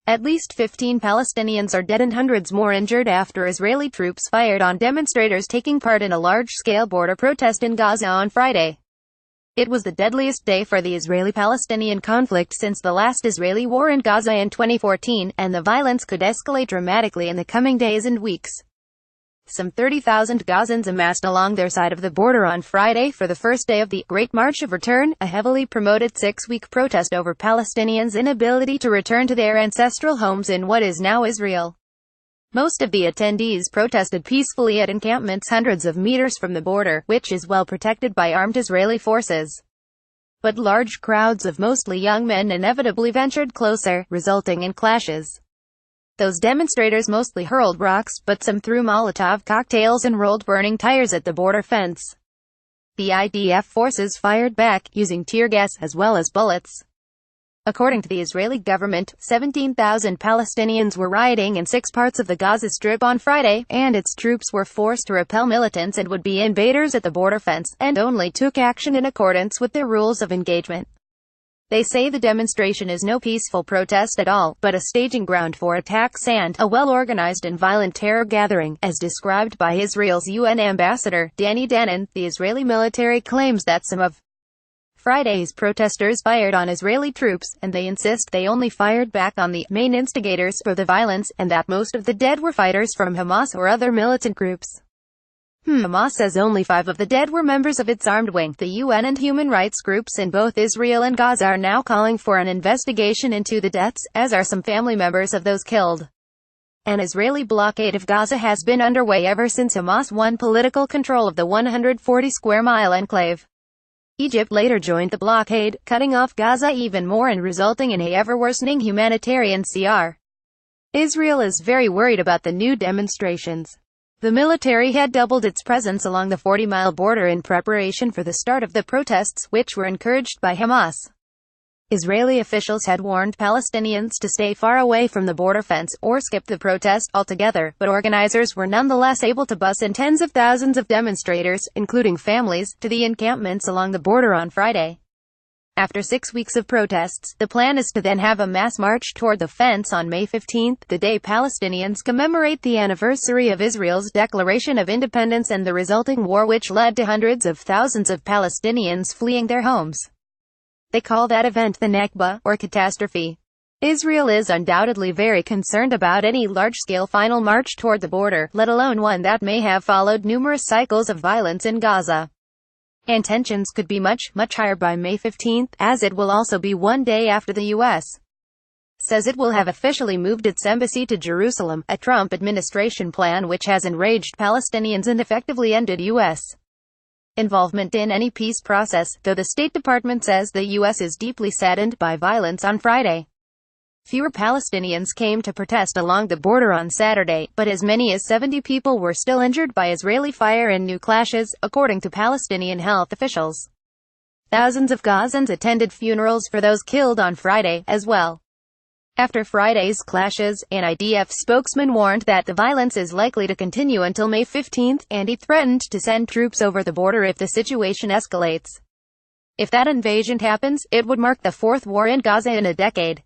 At least 15 Palestinians are dead and hundreds more injured after Israeli troops fired on demonstrators taking part in a large-scale border protest in Gaza on Friday. It was the deadliest day for the Israeli-Palestinian conflict since the last Israeli war in Gaza in 2014, and the violence could escalate dramatically in the coming days and weeks. Some 30,000 Gazans amassed along their side of the border on Friday for the first day of the Great March of Return, a heavily promoted 6-week protest over Palestinians' inability to return to their ancestral homes in what is now Israel. Most of the attendees protested peacefully at encampments hundreds of meters from the border, which is well protected by armed Israeli forces. But large crowds of mostly young men inevitably ventured closer, resulting in clashes. Those demonstrators mostly hurled rocks, but some threw Molotov cocktails and rolled burning tires at the border fence. The IDF forces fired back, using tear gas as well as bullets. According to the Israeli government, 17,000 Palestinians were rioting in 6 parts of the Gaza Strip on Friday, and its troops were forced to repel militants and would-be invaders at the border fence, and only took action in accordance with their rules of engagement. They say the demonstration is no peaceful protest at all, but a staging ground for attacks and a well-organized and violent terror gathering, as described by Israel's UN ambassador, Danny Danon. The Israeli military claims that some of Friday's protesters fired on Israeli troops, and they insist they only fired back on the main instigators for the violence, and that most of the dead were fighters from Hamas or other militant groups. Hamas says only 5 of the dead were members of its armed wing. The UN and human rights groups in both Israel and Gaza are now calling for an investigation into the deaths, as are some family members of those killed. An Israeli blockade of Gaza has been underway ever since Hamas won political control of the 140-square-mile enclave. Egypt later joined the blockade, cutting off Gaza even more and resulting in a ever-worsening humanitarian CR. Israel is very worried about the new demonstrations. The military had doubled its presence along the 40-mile border in preparation for the start of the protests, which were encouraged by Hamas. Israeli officials had warned Palestinians to stay far away from the border fence, or skip the protest altogether, but organizers were nonetheless able to bus in tens of thousands of demonstrators, including families, to the encampments along the border on Friday. After 6 weeks of protests, the plan is to then have a mass march toward the fence on May 15, the day Palestinians commemorate the anniversary of Israel's declaration of independence and the resulting war, which led to hundreds of thousands of Palestinians fleeing their homes. They call that event the Nakba, or catastrophe. Israel is undoubtedly very concerned about any large-scale final march toward the border, let alone one that may have followed numerous cycles of violence in Gaza. And tensions could be much higher by May 15, as it will also be one day after the U.S. says it will have officially moved its embassy to Jerusalem, a Trump administration plan which has enraged Palestinians and effectively ended U.S. involvement in any peace process, though the State Department says the U.S. is deeply saddened by violence on Friday. Fewer Palestinians came to protest along the border on Saturday, but as many as 70 people were still injured by Israeli fire and new clashes, according to Palestinian health officials. Thousands of Gazans attended funerals for those killed on Friday, as well. After Friday's clashes, an IDF spokesman warned that the violence is likely to continue until May 15, and he threatened to send troops over the border if the situation escalates. If that invasion happens, it would mark the 4th war in Gaza in a decade.